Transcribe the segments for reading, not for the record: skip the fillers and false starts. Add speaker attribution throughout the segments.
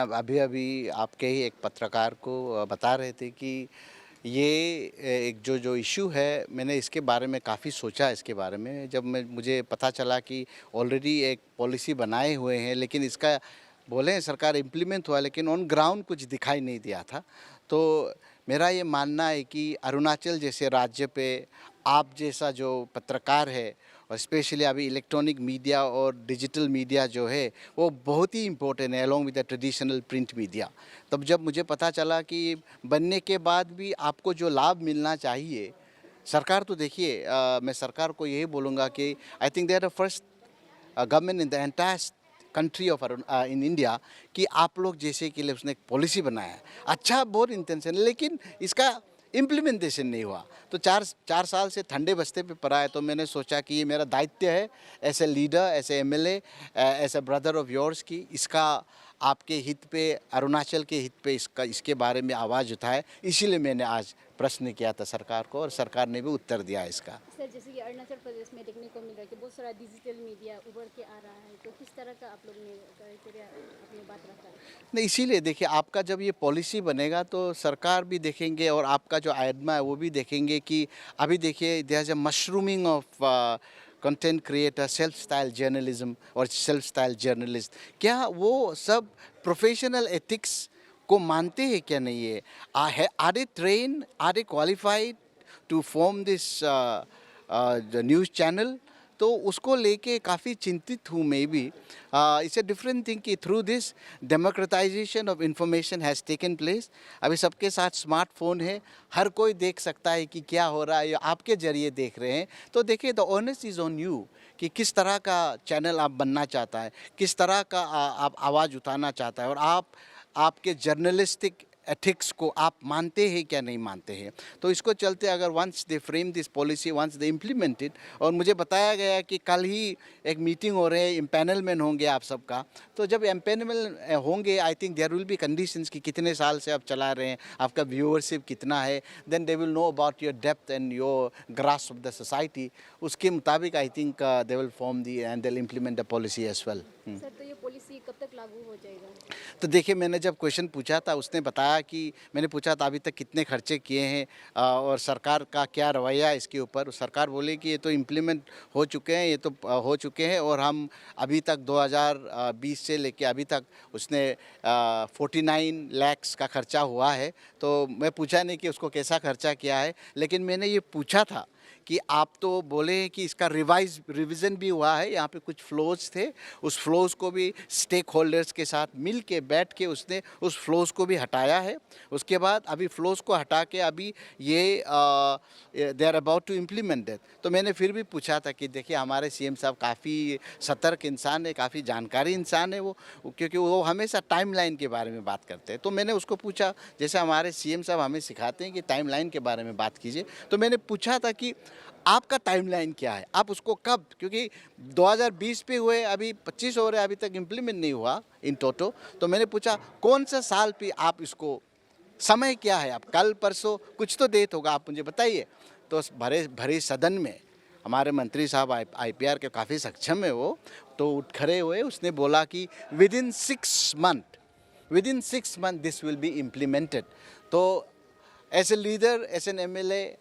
Speaker 1: अब अभी-अभी आपके ही एक पत्रकार को बता रहे थे कि ये एक जो इश्यू है, मैंने इसके बारे में काफ़ी सोचा इसके बारे में। जब मुझे पता चला कि ऑलरेडी एक पॉलिसी बनाए हुए हैं, लेकिन इसका बोले हैं सरकार इम्प्लीमेंट हुआ, लेकिन ऑन ग्राउंड कुछ दिखाई नहीं दिया था। तो मेरा ये मानना है कि अरुणाचल जैसे राज्य पे आप जैसा जो पत्रकार है, और स्पेशली अभी इलेक्ट्रॉनिक मीडिया और डिजिटल मीडिया जो है वो बहुत ही इम्पोर्टेंट है along with the traditional print media. तब जब मुझे पता चला कि बनने के बाद भी आपको जो लाभ मिलना चाहिए, सरकार तो देखिए, मैं सरकार को यही बोलूँगा कि I think they are the first government in the entire country of in India कि आप लोग जैसे के लिए उसने एक पॉलिसी बनाया है। अच्छा, बहुत इंटेंशन, लेकिन इसका इम्प्लीमेंटेशन नहीं हुआ। तो चार साल से ठंडे बस्ते पे पड़ा है। तो मैंने सोचा कि ये मेरा दायित्व है as a leader, as a MLA, as a brother of yours की इसका आपके हित पे, अरुणाचल के हित पे इसके बारे में आवाज़ उठाए। इसीलिए मैंने आज प्रश्न किया था सरकार को, और सरकार ने भी उत्तर दिया इसका।
Speaker 2: सर, जैसे कि अरुणाचल प्रदेश में देखने को मिल रहा है कि बहुत सारा डिजिटल मीडिया उभर के आ रहा है, तो किस तरह का आप लोग ने क्राइटेरिया अपनी बात रखा है?
Speaker 1: नहीं, इसीलिए देखिए, आपका जब ये पॉलिसी बनेगा तो सरकार भी देखेंगे और आपका जो आयनमा है वो भी देखेंगे कि अभी देखिए there is a mushrooming of content creator, self style journalism और सेल्फ स्टाइल जर्नलिस्ट। क्या वो सब प्रोफेशनल एथिक्स को मानते हैं क्या? नहीं है। Are they train, are they qualified to form this news channel? तो उसको लेके काफ़ी चिंतित हूँ मैं भी। इट्स अ डिफरेंट थिंग कि through this democratization of information has taken place. अभी सबके साथ स्मार्टफोन है, हर कोई देख सकता है कि क्या हो रहा है, या आपके ज़रिए देख रहे हैं। तो देखिए, the honest is on you कि किस तरह का चैनल आप बनना चाहता है, किस तरह का आप आवाज़ उठाना चाहता है, और आपके जर्नलिस्टिक एथिक्स को आप मानते हैं क्या नहीं मानते हैं। तो इसको चलते अगर once they frame this policy, once they implement it, और मुझे बताया गया कि कल ही एक मीटिंग हो रही है, इम्पैनलमेंट होंगे आप सबका। तो जब इम्पैनल होंगे, I think there will be conditions कि कितने साल से आप चला रहे हैं, आपका व्यूअरशिप कितना है, then they will know about your depth and your grasp of the society. उसके मुताबिक I think they will form the and they will implement the policy as well.
Speaker 2: Sir, तो ये पॉलिसी कब तक लागू हो जाएगा?
Speaker 1: तो देखिए, मैंने जब क्वेश्चन पूछा था, उसने बताया कि मैंने पूछा था अभी तक कितने खर्चे किए हैं और सरकार का क्या रवैया है इसके ऊपर। सरकार बोली कि ये तो इम्प्लीमेंट हो चुके हैं, ये तो हो चुके हैं, और हम अभी तक 2020 से लेके अभी तक उसने 49 लाख का खर्चा हुआ है। तो मैं पूछा नहीं कि उसको कैसा खर्चा किया है, लेकिन मैंने ये पूछा था कि आप तो बोले हैं कि इसका रिवीजन भी हुआ है, यहाँ पे कुछ फ्लोज थे, उस फ्लोज को भी स्टेक होल्डर्स के साथ मिल के बैठ के उसने उस फ्लोज को भी हटाया है। उसके बाद अभी फ्लोज को हटा के अभी ये they are about to implement that. तो मैंने फिर भी पूछा था कि देखिए, हमारे सीएम साहब काफ़ी सतर्क इंसान है, काफ़ी जानकारी इंसान है वो, क्योंकि वो हमेशा टाइमलाइन के बारे में बात करते हैं। तो मैंने उसको पूछा, जैसे हमारे सीएम साहब हमें सिखाते हैं कि टाइमलाइन के बारे में बात कीजिए, तो मैंने पूछा था कि आपका टाइमलाइन क्या है, आप उसको कब, क्योंकि 2020 पे हुए, अभी 25 हो रहे, अभी तक इम्प्लीमेंट नहीं हुआ इन टोटो। तो मैंने पूछा कौन सा साल पे आप इसको, समय क्या है, आप कल परसों कुछ तो डेट होगा, आप मुझे बताइए। तो भरे सदन में हमारे मंत्री साहब आईपीआर के काफ़ी सक्षम है वो, तो उठ खड़े हुए, उसने बोला कि within 6 month this will be implemented. तो as a leader, as an MLA,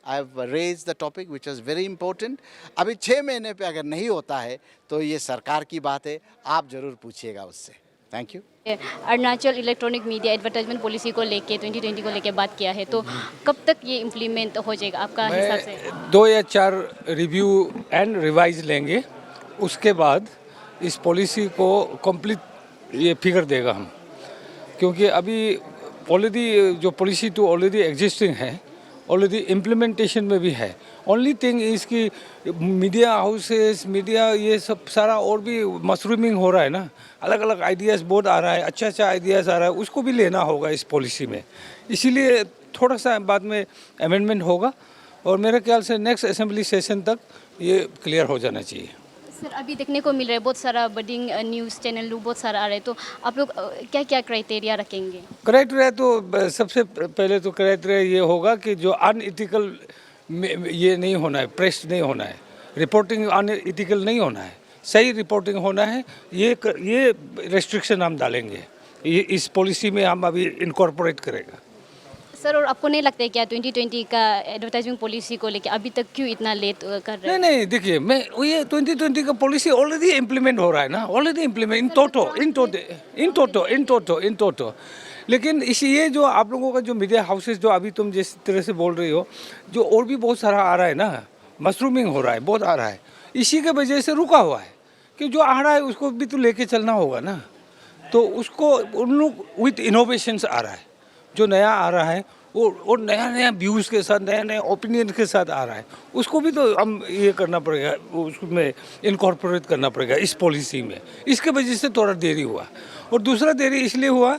Speaker 1: I have raised the topic which is very important. अभी 6 महीने पे अगर नहीं होता है तो ये सरकार की बात है, आप ज़रूर पूछिएगा उससे। Thank you.
Speaker 2: Arunachal electronic media advertisement policy को लेके 2020 को लेके बात किया है, तो कब तक ये इम्प्लीमेंट हो जाएगा आपका हिसाब से?
Speaker 3: 2 या 4 रिव्यू एंड रिवाइज लेंगे, उसके बाद इस पॉलिसी को कंप्लीट ये फिगर देगा हम, क्योंकि अभी ऑलरेडी जो पॉलिसी तो ऑलरेडी एग्जिस्टिंग है, ऑलरेडी इम्प्लीमेंटेशन में भी है। ओनली थिंग इसकी मीडिया हाउसेस, मीडिया ये सब सारा और भी मशरूमिंग हो रहा है ना, अलग अलग आइडियाज़ बहुत आ रहा है, अच्छा आइडियाज़ आ रहा है, उसको भी लेना होगा इस पॉलिसी में। इसीलिए थोड़ा सा बाद में अमेंडमेंट होगा, और मेरे ख्याल से नेक्स्ट असेंबली सेशन तक ये क्लियर हो जाना चाहिए।
Speaker 2: सर, अभी देखने को मिल रहा है बहुत सारा बडिंग न्यूज़ चैनल बहुत सारा आ रहा है, तो आप लोग क्या क्या क्राइटेरिया रखेंगे?
Speaker 3: क्राइटेरिया तो सबसे पहले तो क्राइटेरिया ये होगा कि जो अनइथिकल ये नहीं होना है, प्रेस नहीं होना है, रिपोर्टिंग अनइथिकल नहीं होना है, सही रिपोर्टिंग होना है, ये रेस्ट्रिक्शन हम डालेंगे। इस पॉलिसी में हम अभी इनकॉर्पोरेट करेगा।
Speaker 2: सर, और आपको नहीं लगता है क्या 2020 का एडवर्टाइजमेंट पॉलिसी को लेकर अभी तक क्यों इतना लेट कर रहे
Speaker 3: नहीं
Speaker 2: हैं?
Speaker 3: नहीं, देखिए मैं ये 2020 का पॉलिसी ऑलरेडी इम्प्लीमेंट हो रहा है ना, ऑलरेडी इम्प्लीमेंट इन टोटो। लेकिन इस ये जो आप लोगों का जो मीडिया हाउसेस जो अभी तुम जिस तरह से बोल रही हो, जो और भी बहुत सारा आ रहा है ना, मशरूमिंग हो रहा है, बहुत आ रहा है, इसी के वजह से रुका हुआ है कि जो आ रहा है उसको भी तो लेके चलना होगा ना। तो उसको उन लोग विथ इनोवेशंस आ रहा है, जो नया आ रहा है और नया नया व्यूज़ के साथ, नया नया ओपिनियन के साथ आ रहा है, उसको भी तो हम ये करना पड़ेगा, उसमें इनकॉर्पोरेट करना पड़ेगा इस पॉलिसी में। इसके वजह से थोड़ा देरी हुआ। और दूसरा देरी इसलिए हुआ,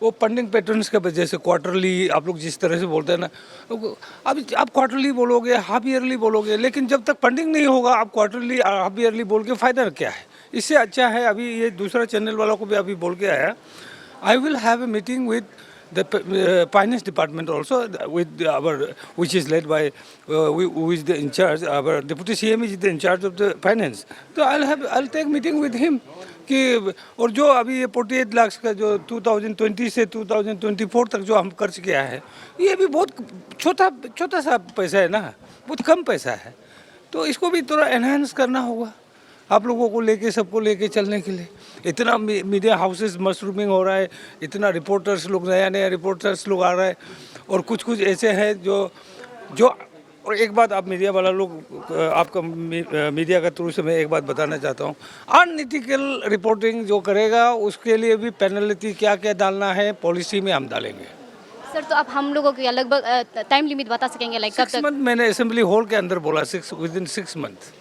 Speaker 3: वो फंडिंग पैटर्न्स के वजह से। क्वार्टरली आप लोग जिस तरह से बोलते हैं ना, अब आप क्वार्टरली बोलोगे, हाफ ईयरली बोलोगे, लेकिन जब तक फंडिंग नहीं होगा आप क्वार्टरली हाफ ईयरली बोल के फ़ायदा क्या है? इससे अच्छा है, अभी ये दूसरा चैनल वालों को भी अभी बोल के आया, I will have a meeting with the finance department also, with our, which is led by who is the in charge, our deputy CM is the in charge of the finance. So I'll take meeting with him कि, और जो अभी ये 48 लाख का जो 2020 से 2024 तक जो हम खर्च किया है, ये भी बहुत छोटा सा पैसा है ना, बहुत कम पैसा है। तो इसको भी थोड़ा एनहांस करना होगा आप लोगों को लेके, सबको लेके चलने के लिए। इतना मीडिया हाउसेस मशरूमिंग हो रहा है, इतना रिपोर्टर्स लोग, नया नया रिपोर्टर्स लोग आ रहा है, और कुछ ऐसे हैं जो और एक बात आप मीडिया वाला लोग, आपका मीडिया का थ्रू से मैं एक बात बताना चाहता हूँ, अनइथिकल रिपोर्टिंग जो करेगा उसके लिए भी पेनल्टी क्या क्या डालना है पॉलिसी में हम डालेंगे।
Speaker 2: सर, तो आप हम लोगों को लगभग टाइम लिमिट बता सकेंगे, लाइक कब
Speaker 3: 6
Speaker 2: तक?
Speaker 3: मंथ मैंने असेंबली हॉल के अंदर बोला, विद इन 6 मंथ।